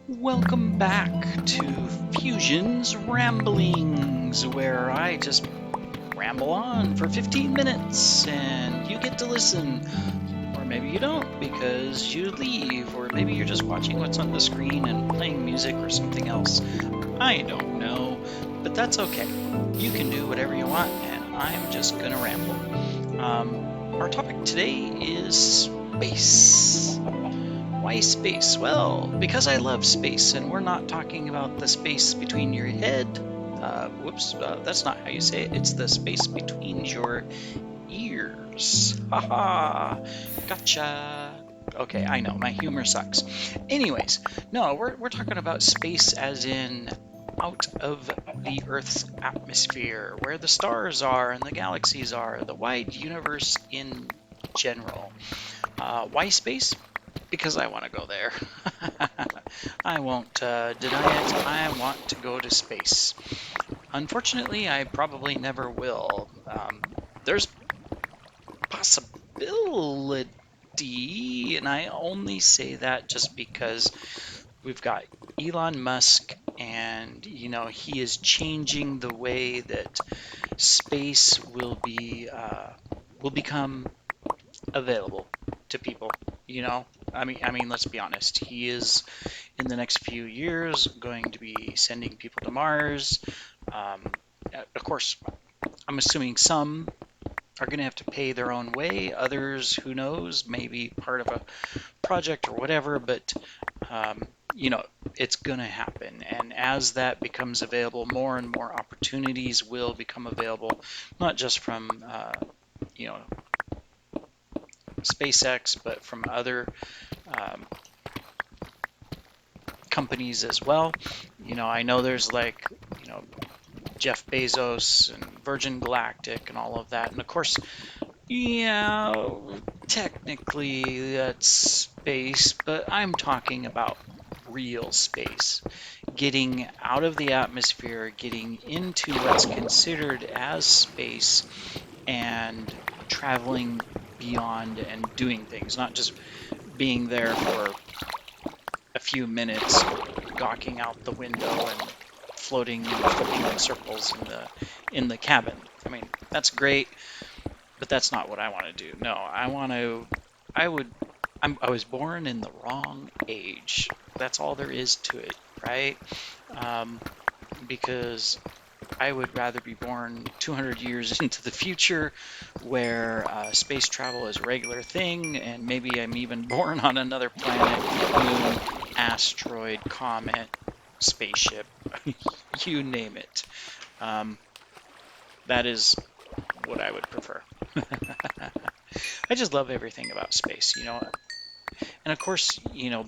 Welcome back to Fusion's Ramblings, where I just ramble on for 15 minutes and you get to listen. Or maybe you don't because you leave, or maybe you're just watching what's on the screen and playing music or something else. I don't know, but that's okay. You can do whatever you want, and I'm just gonna ramble. Our topic today is space. Why space? Well, because I love space, and we're not talking about the space between your head. That's not how you say it. It's the space between your ears. Haha, gotcha. Okay, I know, my humor sucks. Anyways, no, we're talking about space as in out of the Earth's atmosphere, where the stars are and the galaxies are, the wide universe in general. Why space? Because I want to go there. I won't deny it. I want to go to space. Unfortunately, I probably never will. There's possibility, and I only say that just because we've got Elon Musk, and he is changing the way that space will become available to people. You know, I mean, let's be honest. He is in the next few years going to be sending people to Mars. Um, of course, I'm assuming some are going to have to pay their own way. Others, who knows, maybe part of a project or whatever. But um, you know, it's going to happen. And as that becomes available, more and more opportunities will become available, not just from you know SpaceX, but from other um, companies as well. I know there's like, you know, Jeff Bezos and Virgin Galactic and all of that. And of course, yeah, technically that's space, but I'm talking about real space. Getting out of the atmosphere, getting into what's considered as space, and traveling beyond and doing things, not just being there for a few minutes, gawking out the window and floating and flipping in circles in the cabin. I mean, that's great, but that's not what I want to do. No, I want to. I would. I was born in the wrong age. That's all there is to it, right? Um, because I would rather be born 200 years into the future where space travel is a regular thing, and maybe I'm even born on another planet, moon, asteroid, comet, spaceship, you name it. Um, that is what I would prefer. I just love everything about space. And of course,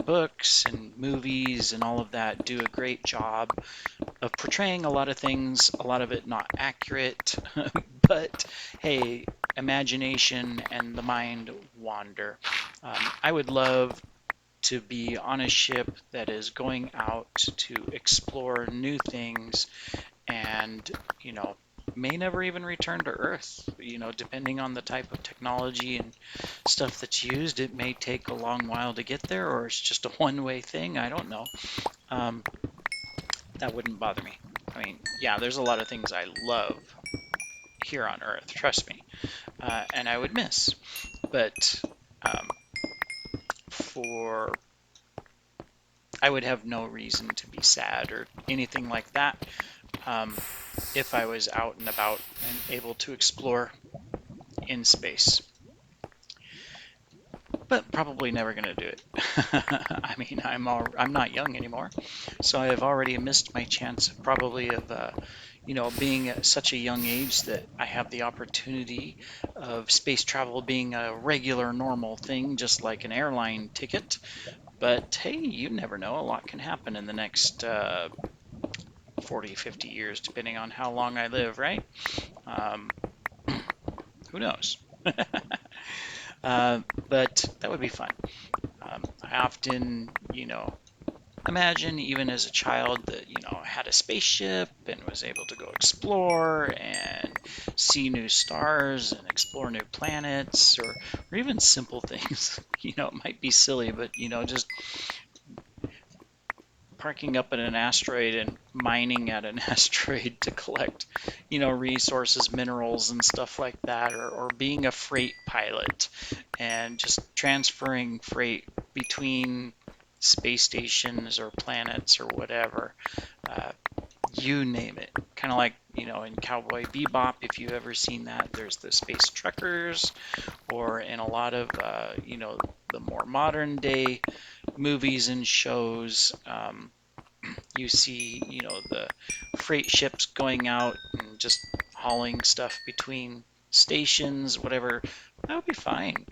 books and movies and all of that do a great job of portraying a lot of things, a lot of it not accurate, but hey, imagination and the mind wander. I would love to be on a ship that is going out to explore new things and, may never even return to Earth. Depending on the type of technology and stuff that's used, it may take a long while to get there, or it's just a one-way thing. I don't know. Um, that wouldn't bother me. I mean, yeah, there's a lot of things I love here on Earth, trust me, and I would miss. But um, for I would have no reason to be sad or anything like that um, if I was out and about and able to explore in space. But probably never going to do it. I mean, I'm not young anymore, so I have already missed my chance probably of being at such a young age that I have the opportunity of space travel being a regular normal thing, just like an airline ticket. But hey, you never know. A lot can happen in the next 40, 50 years, depending on how long I live, right? Um, who knows? Uh, but that would be fun. I often, imagine even as a child that, had a spaceship and was able to go explore and see new stars and explore new planets or even simple things. It might be silly, but, just parking up at an asteroid and mining at an asteroid to collect, resources, minerals, and stuff like that, or being a freight pilot and just transferring freight between space stations or planets or whatever. Uh, you name it. Kind of like, in Cowboy Bebop, if you've ever seen that, there's the space truckers, or in a lot of, the more modern day movies and shows, you see, the freight ships going out and just hauling stuff between stations, whatever. That would be fine.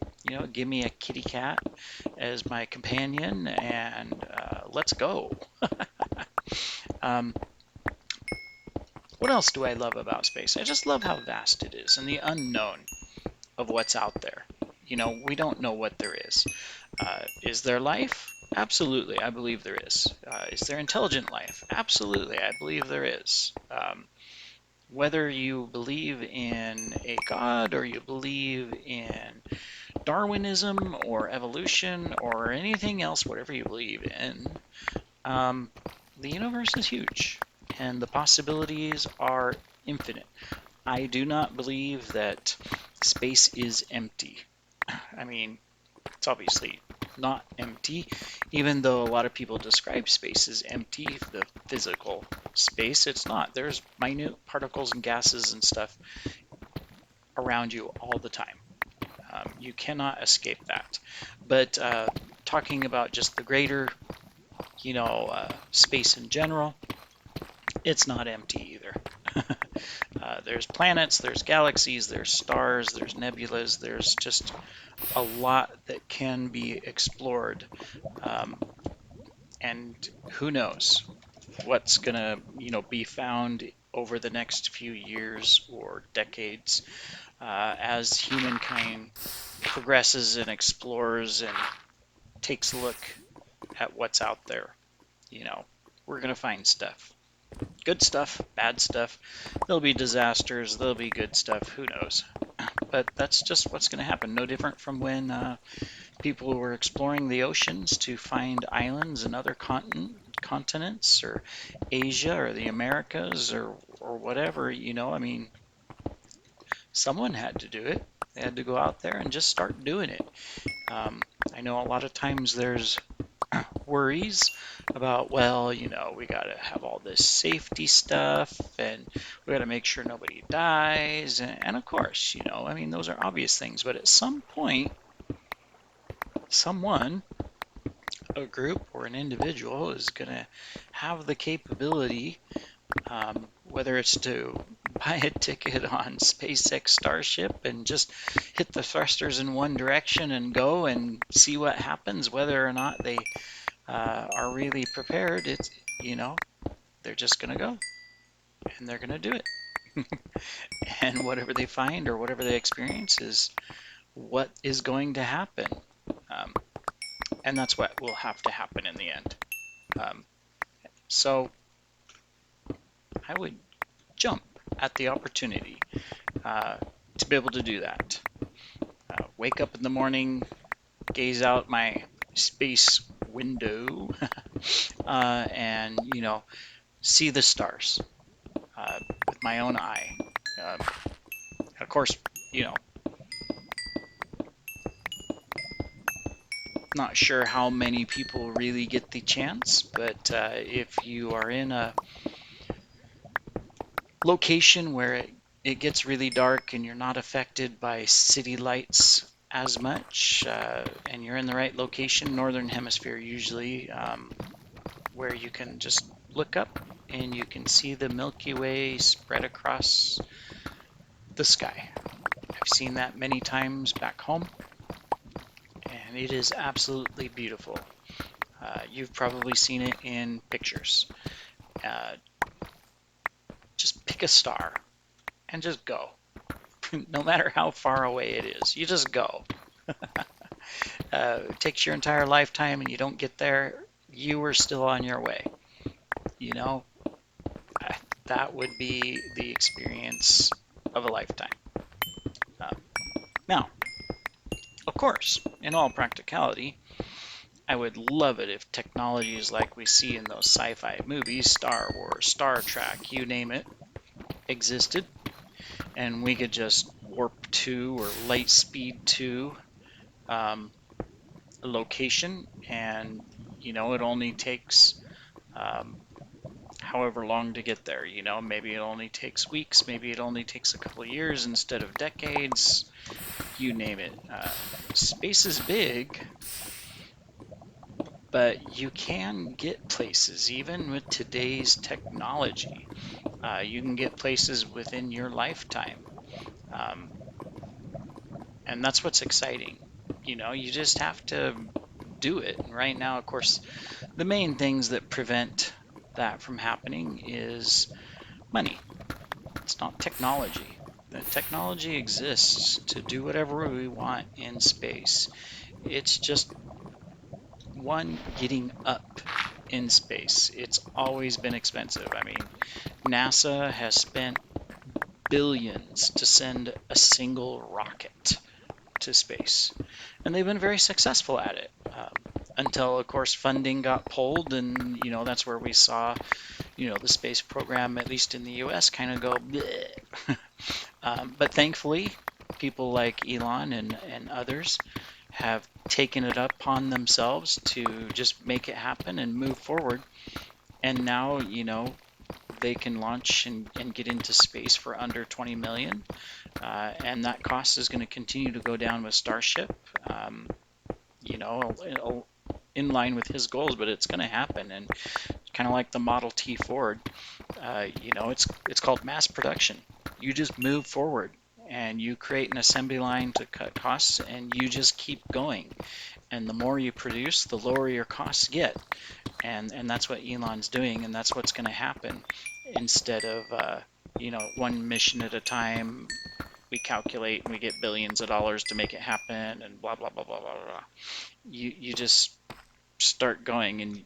Give me a kitty cat as my companion and let's go. Um, what else do I love about space? I just love how vast it is and the unknown of what's out there. We don't know what there is. Is there life? Absolutely, I believe there is. Is there intelligent life? Absolutely, I believe there is. Whether you believe in a god or you believe in Darwinism or evolution or anything else, whatever you believe in, the universe is huge and the possibilities are infinite. I do not believe that space is empty. I mean, it's obviously not empty, even though a lot of people describe space as empty, the physical space. It's not. There's minute particles and gases and stuff around you all the time. You cannot escape that. But talking about just the greater, space in general, it's not empty either. There's planets, there's galaxies, there's stars, there's nebulas, there's just a lot that can be explored. Um, and who knows what's going to, be found over the next few years or decades as humankind progresses and explores and takes a look at what's out there. We're going to find stuff. Good stuff, bad stuff. There'll be disasters, there'll be good stuff, who knows. But that's just what's going to happen. No different from when people were exploring the oceans to find islands in other continents or Asia or the Americas or whatever, I mean, someone had to do it. They had to go out there and just start doing it. I know a lot of times there's worries about, well, we got to have all this safety stuff and we got to make sure nobody dies. And of course, I mean, those are obvious things. But at some point, someone, a group or an individual is going to have the capability, whether it's to buy a ticket on SpaceX Starship and just hit the thrusters in one direction and go and see what happens, whether or not they are really prepared. They're just going to go and they're going to do it. And whatever they find or whatever they experience is what is going to happen. Um, and that's what will have to happen in the end. So I would jump at the opportunity to be able to do that. Wake up in the morning, gaze out my space window, and see the stars with my own eye. Of course, not sure how many people really get the chance, but if you are in a location where it gets really dark and you're not affected by city lights as much, and you're in the right location, northern hemisphere usually, where you can just look up and you can see the Milky Way spread across the sky. I've seen that many times back home, and it is absolutely beautiful. You've probably seen it in pictures. Uh, just pick a star and just go. No matter how far away it is, you just go. It takes your entire lifetime and you don't get there, you are still on your way. That would be the experience of a lifetime. Now, of course, in all practicality, I would love it if technologies like we see in those sci-fi movies, Star Wars, Star Trek, you name it, existed, and we could just warp to or light speed to um, a location, and it only takes um, however long to get there. Maybe it only takes weeks, maybe it only takes a couple of years instead of decades. You name it. Space is big, but you can get places even with today's technology. You can get places within your lifetime. Um, and that's what's exciting. You just have to do it. And right now, of course, the main things that prevent that from happening is money. It's not technology. The technology exists to do whatever we want in space. It's just one getting up in space. It's always been expensive. I mean, NASA has spent billions to send a single rocket to space, and they've been very successful at it. Until, of course, funding got pulled, and that's where we saw, the space program, at least in the U.S., kind of go bleh. But thankfully, people like Elon and others have taken it upon themselves to just make it happen and move forward. And now, they can launch and get into space for under 20 million. And that cost is going to continue to go down with Starship, you know, in line with his goals, but it's going to happen. And kind of like the Model T Ford, it's called mass production. You just move forward and you create an assembly line to cut costs, and you just keep going. And the more you produce, the lower your costs get. And that's what Elon's doing, and that's what's going to happen. Instead of one mission at a time, we calculate and we get billions of dollars to make it happen, and blah blah blah blah blah blah. You just start going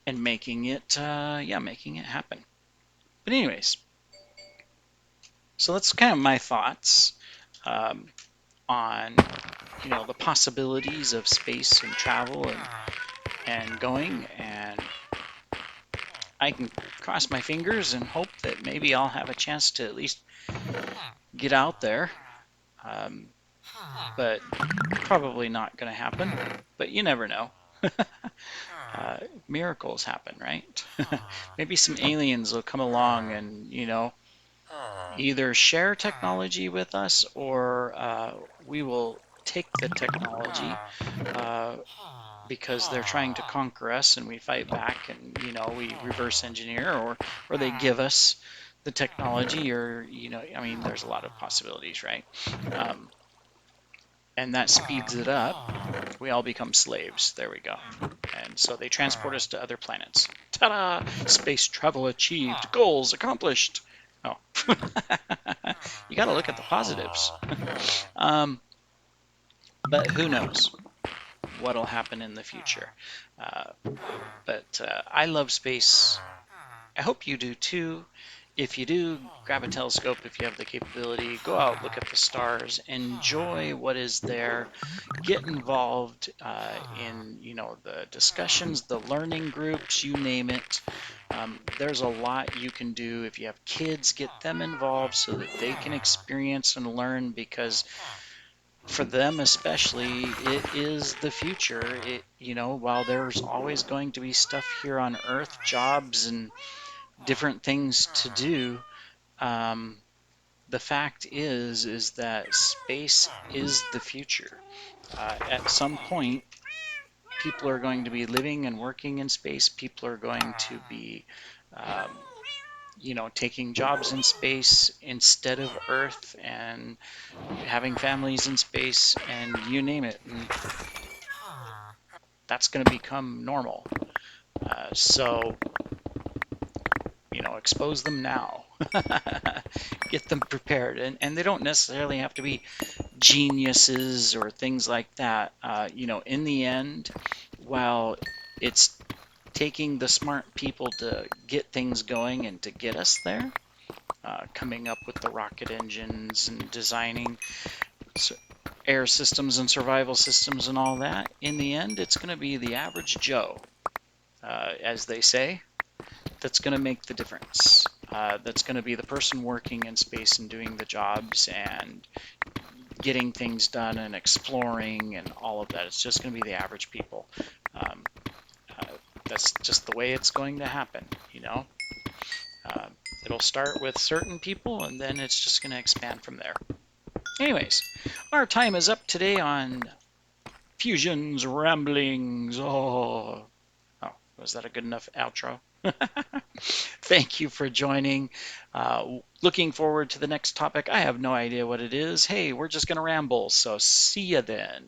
and making it making it happen. But anyways, so that's kind of my thoughts on the possibilities of space and travel and going, and I can cross my fingers and hope that maybe I'll have a chance to at least get out there. Um, but probably not going to happen. But you never know. Miracles happen, right? Maybe some aliens will come along and, either share technology with us, or we will take the technology uh, because they're trying to conquer us, and we fight back, and we reverse engineer, or they give us the technology, or I mean, there's a lot of possibilities, right? And that speeds it up. We all become slaves. There we go. And so they transport us to other planets. Ta-da! Space travel achieved. Goals accomplished. Oh, you got to look at the positives. But who knows what'll happen in the future? But I love space. I hope you do too. If you do, grab a telescope if you have the capability. Go out, look at the stars, enjoy what is there. Get involved in the discussions, the learning groups, you name it. There's a lot you can do. If you have kids, get them involved so that they can experience and learn, because for them especially, it is the future. While there's always going to be stuff here on Earth, jobs and different things to do, um, the fact is that space is the future. At some point, people are going to be living and working in space. People are going to be, um, taking jobs in space instead of Earth, and having families in space, and you name it. And that's going to become normal. So, expose them now. Get them prepared. And they don't necessarily have to be geniuses or things like that. In the end, while it's taking the smart people to get things going and to get us there, coming up with the rocket engines and designing air systems and survival systems and all that. In the end, it's going to be the average Joe, as they say, that's going to make the difference. That's going to be the person working in space and doing the jobs and getting things done and exploring and all of that. It's just going to be the average people. Um, uh, that's just the way it's going to happen, you know. Uh, it'll start with certain people and then it's just going to expand from there. Anyways, our time is up today on Fusion's Ramblings. Was that a good enough outro? Thank you for joining. Looking forward to the next topic. I have no idea what it is. Hey, we're just going to ramble. So see ya then.